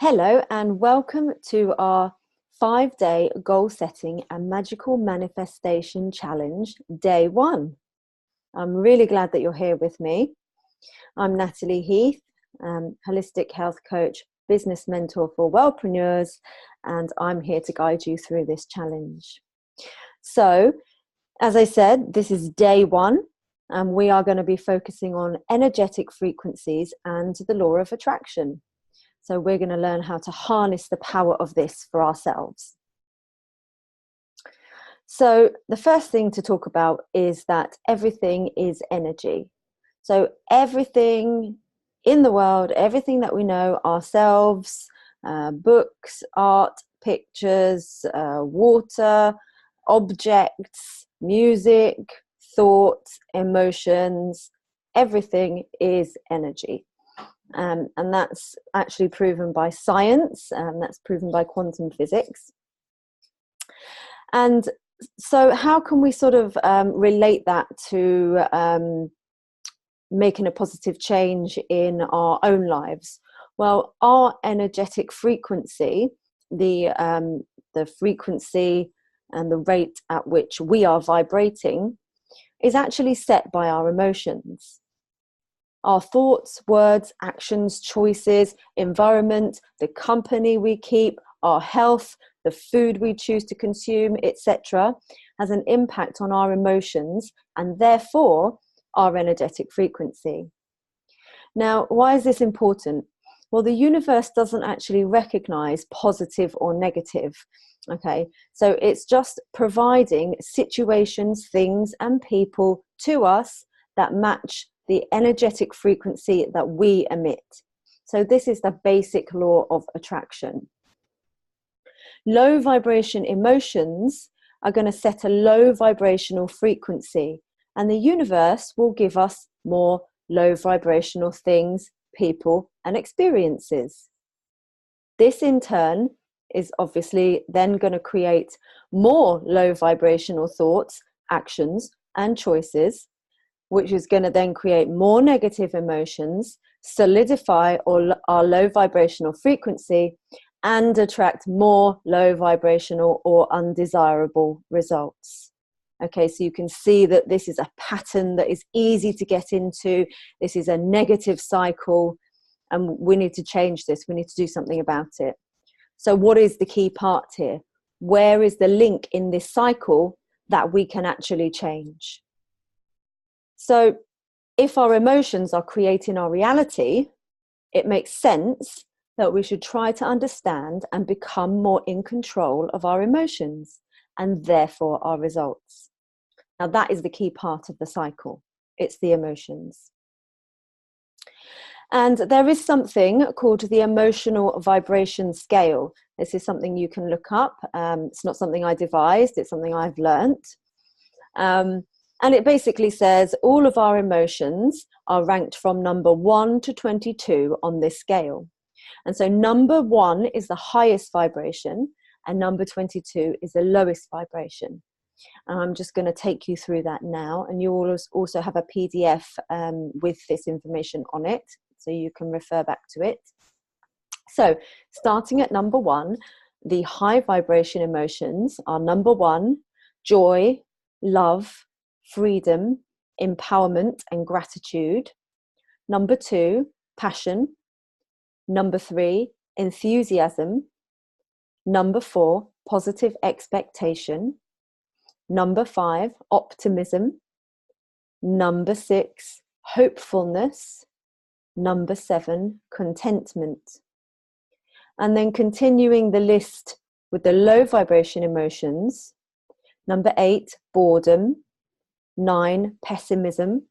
Hello and welcome to our 5-day goal setting and magical manifestation challenge, day 1. I'm really glad that you're here with me. I'm Natalie Heath, holistic health coach, business mentor for wellpreneurs, and I'm here to guide you through this challenge. So, as I said, this is day 1, and we are going to be focusing on energetic frequencies and the law of attraction. So we're going to learn how to harness the power of this for ourselves. So the first thing to talk about is that everything is energy. So everything in the world, everything that we know, ourselves, books, art, pictures, water, objects, music, thoughts, emotions, everything is energy. And that's actually proven by science, that's proven by quantum physics. And so how can we sort of relate that to making a positive change in our own lives? Well, our energetic frequency, the frequency and the rate at which we are vibrating, is actually set by our emotions. Our thoughts, words, actions, choices, environment, the company we keep, our health, the food we choose to consume, etc., has an impact on our emotions and therefore our energetic frequency. Now, why is this important? Well, the universe doesn't actually recognize positive or negative. Okay, so it's just providing situations, things, and people to us that match the energetic frequency that we emit. So this is the basic law of attraction. Low vibration emotions are going to set a low vibrational frequency, and the universe will give us more low vibrational things, people, and experiences. This in turn is obviously then going to create more low vibrational thoughts, actions, and choices, which is going to then create more negative emotions, solidify our low vibrational frequency, and attract more low vibrational or undesirable results. Okay, so you can see that this is a pattern that is easy to get into. This is a negative cycle, and we need to change this. We need to do something about it. So what is the key part here? Where is the link in this cycle that we can actually change? So if our emotions are creating our reality, it makes sense that we should try to understand and become more in control of our emotions and therefore our results. Now that is the key part of the cycle. It's the emotions. And there is something called the emotional vibration scale. This is something you can look up. It's not something I devised. It's something I've learnt. And it basically says all of our emotions are ranked from number 1 to 22 on this scale. And so number 1 is the highest vibration and number 22 is the lowest vibration. And I'm just going to take you through that now. And you will also have a PDF with this information on it, so you can refer back to it. So starting at number 1, the high vibration emotions are number 1, joy, love, freedom, empowerment, and gratitude. Number 2, passion. Number 3, enthusiasm. Number 4, positive expectation. Number 5, optimism. Number 6, hopefulness. Number 7, contentment. And then continuing the list with the low vibration emotions. Number 8, boredom. 9, pessimism.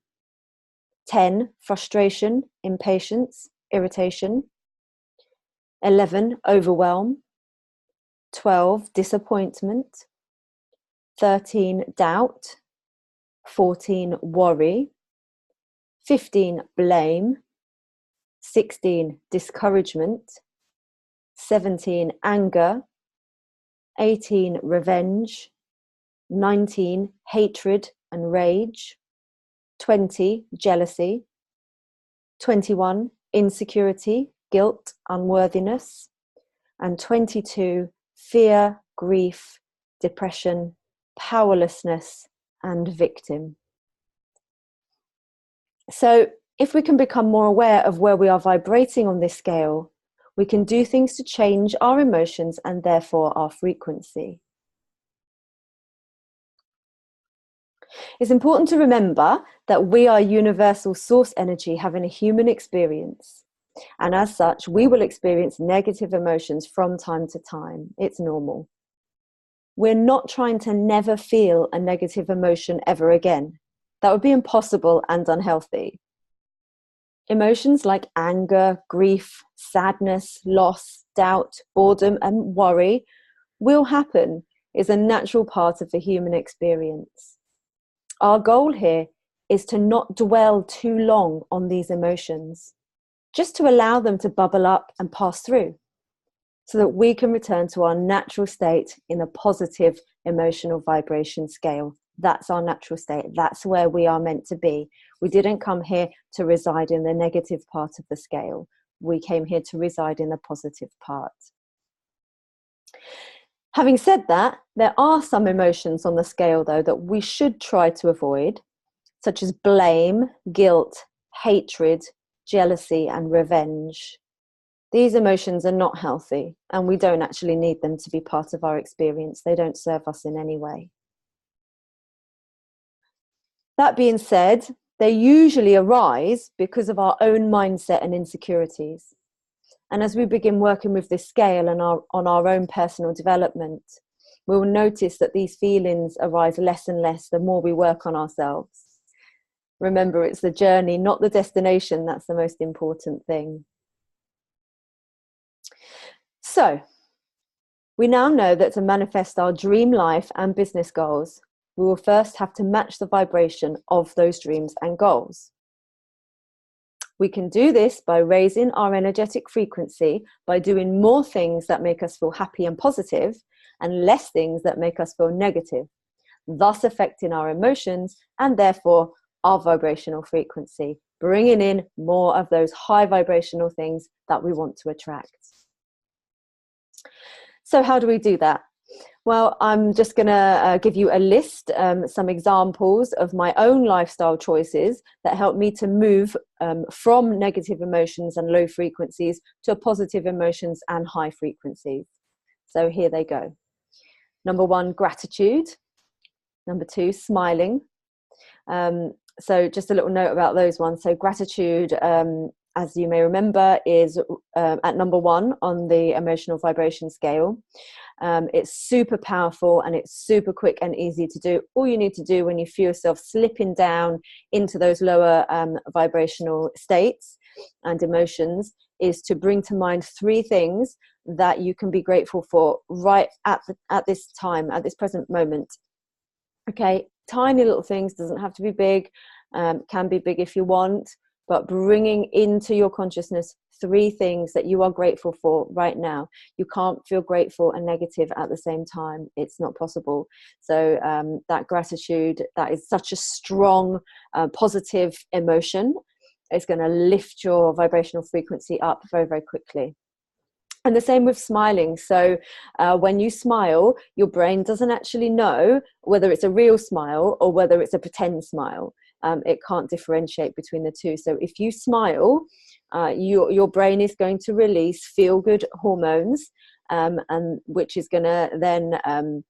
10, frustration, impatience, irritation. 11, overwhelm. 12, disappointment. 13, doubt. 14, worry. 15, blame. 16, discouragement. 17, anger. 18, revenge. 19, hatred and rage. 20, jealousy. 21, insecurity, guilt, unworthiness. and 22, fear, grief, depression, powerlessness, and victim. So if we can become more aware of where we are vibrating on this scale, we can do things to change our emotions and therefore our frequency. It's important to remember that we are universal source energy having a human experience. And as such, we will experience negative emotions from time to time. It's normal. We're not trying to never feel a negative emotion ever again. That would be impossible and unhealthy. Emotions like anger, grief, sadness, loss, doubt, boredom, and worry will happen. It's a natural part of the human experience. Our goal here is to not dwell too long on these emotions, just to allow them to bubble up and pass through, so that we can return to our natural state in a positive emotional vibration scale. That's our natural state. That's where we are meant to be. We didn't come here to reside in the negative part of the scale. We came here to reside in the positive part. Having said that, there are some emotions on the scale, though, that we should try to avoid, such as blame, guilt, hatred, jealousy, and revenge. These emotions are not healthy, and we don't actually need them to be part of our experience. They don't serve us in any way. That being said, they usually arise because of our own mindset and insecurities. And as we begin working with this scale and on our own personal development, we will notice that these feelings arise less and less the more we work on ourselves. Remember, it's the journey, not the destination. That's the most important thing. So, we now know that to manifest our dream life and business goals, we will first have to match the vibration of those dreams and goals. We can do this by raising our energetic frequency, by doing more things that make us feel happy and positive, and less things that make us feel negative, thus affecting our emotions and therefore our vibrational frequency, bringing in more of those high vibrational things that we want to attract. So how do we do that? Well, I'm just going to give you a list, some examples of my own lifestyle choices that help me to move from negative emotions and low frequencies to positive emotions and high frequencies. So here they go. Number 1, gratitude. Number 2, smiling. So just a little note about those ones. So gratitude, as you may remember, is at number 1 on the emotional vibration scale. It's super powerful and it's super quick and easy to do. All you need to do when you feel yourself slipping down into those lower vibrational states and emotions is to bring to mind 3 things that you can be grateful for right at this time, at this present moment. Okay, tiny little things, doesn't have to be big, can be big if you want, but bringing into your consciousness 3 things that you are grateful for right now. You can't feel grateful and negative at the same time. It's not possible. So that gratitude, that is such a strong, positive emotion. It's going to lift your vibrational frequency up very, very quickly. And the same with smiling. So when you smile, your brain doesn't actually know whether it's a real smile or whether it's a pretend smile. It can't differentiate between the two. So if you smile, your brain is going to release feel-good hormones, and which is going to then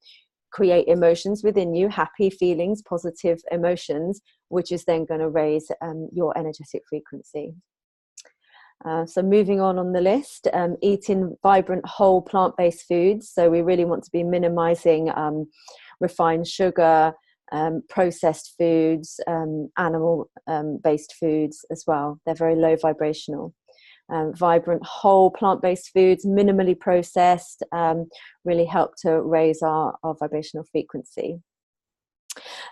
create emotions within you, happy feelings, positive emotions, which is then going to raise your energetic frequency. So moving on the list, eating vibrant whole plant-based foods. So we really want to be minimizing refined sugar, processed foods, animal based foods as well. They're very low vibrational. Vibrant whole plant-based foods, minimally processed, really help to raise our vibrational frequency.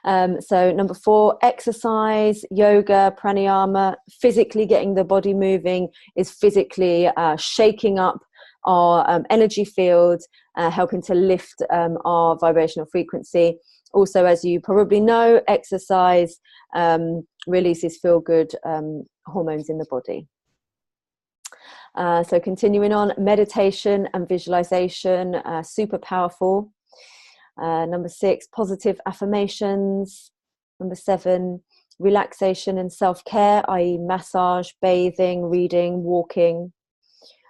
So number 4, exercise, yoga, pranayama. Physically getting the body moving is physically shaking up our energy field, helping to lift our vibrational frequency. Also, as you probably know, exercise releases feel-good hormones in the body. So continuing on, meditation and visualization, super powerful. Number 6, positive affirmations. Number 7, relaxation and self-care, i.e. massage, bathing, reading, walking.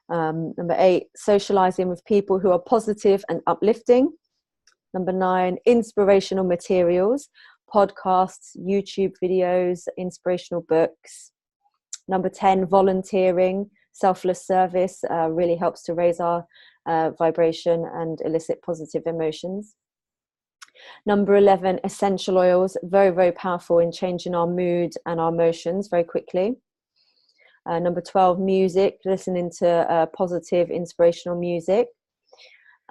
Number 8, socializing with people who are positive and uplifting. Number 9, inspirational materials, podcasts, YouTube videos, inspirational books. Number 10, volunteering, selfless service, really helps to raise our vibration and elicit positive emotions. Number 11, essential oils, very, very powerful in changing our mood and our emotions very quickly. Number 12, music, listening to positive, inspirational music.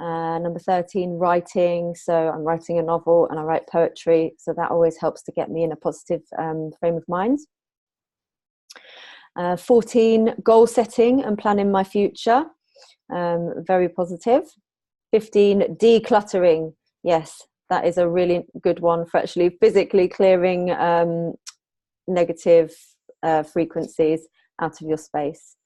Number 13, writing. So I'm writing a novel and I write poetry. So that always helps to get me in a positive frame of mind. 14, goal setting and planning my future. Very positive. 15, decluttering. Yes, that is a really good one for actually physically clearing negative frequencies out of your space.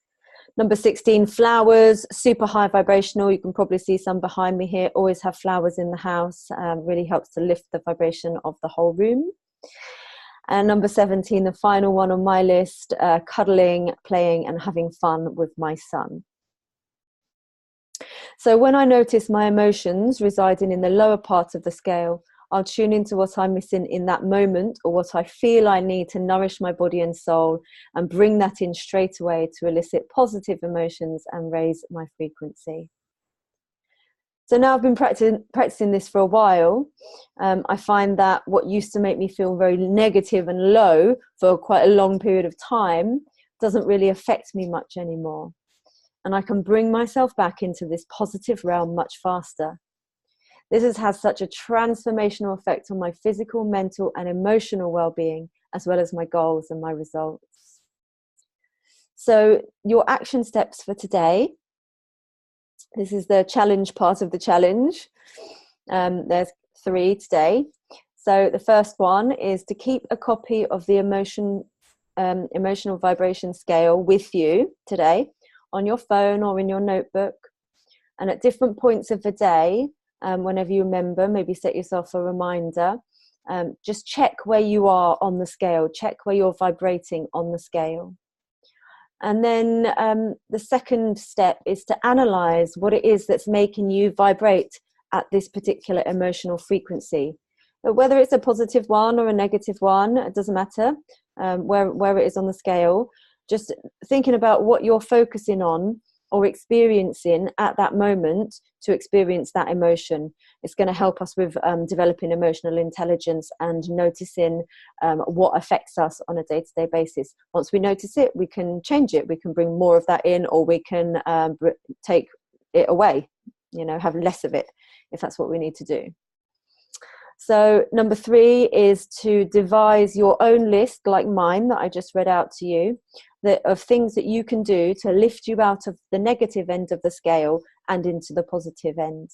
Number 16, flowers, super high vibrational. You can probably see some behind me here. Always have flowers in the house. Really helps to lift the vibration of the whole room. And number 17, the final one on my list, cuddling, playing and having fun with my son. So when I notice my emotions residing in the lower part of the scale, I'll tune into what I'm missing in that moment or what I feel I need to nourish my body and soul and bring that in straight away to elicit positive emotions and raise my frequency. So now I've been practicing this for a while. I find that what used to make me feel very negative and low for quite a long period of time doesn't really affect me much anymore. And I can bring myself back into this positive realm much faster. This has had such a transformational effect on my physical, mental, and emotional well-being, as well as my goals and my results. So your action steps for today. This is the challenge part of the challenge. There's 3 today. So the first one is to keep a copy of the emotional vibration scale with you today on your phone or in your notebook. And at different points of the day, whenever you remember, maybe set yourself a reminder, just check where you are on the scale, check where you're vibrating on the scale. And then the second step is to analyze what it is that's making you vibrate at this particular emotional frequency. Whether it's a positive one or a negative one, it doesn't matter where it is on the scale. Just thinking about what you're focusing on or experiencing at that moment to experience that emotion. It's going to help us with developing emotional intelligence and noticing what affects us on a day-to-day basis. Once we notice it, we can change it. We can bring more of that in, or we can take it away, have less of it if that's what we need to do. So number 3 is to devise your own list, like mine that I just read out to you, of things that you can do to lift you out of the negative end of the scale and into the positive end.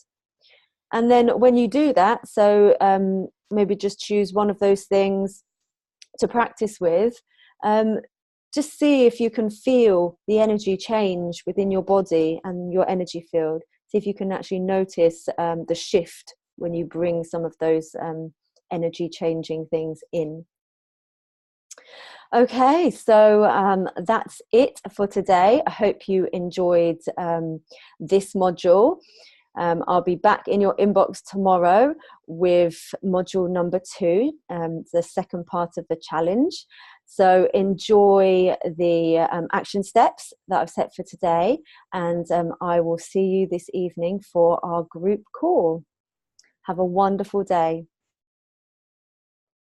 And then when you do that, so maybe just choose one of those things to practice with. Just see if you can feel the energy change within your body and your energy field. See if you can actually notice the shift when you bring some of those energy changing things in. Okay, so that's it for today. I hope you enjoyed this module. I'll be back in your inbox tomorrow with module number 2, the second part of the challenge. So enjoy the action steps that I've set for today, and I will see you this evening for our group call. Have a wonderful day.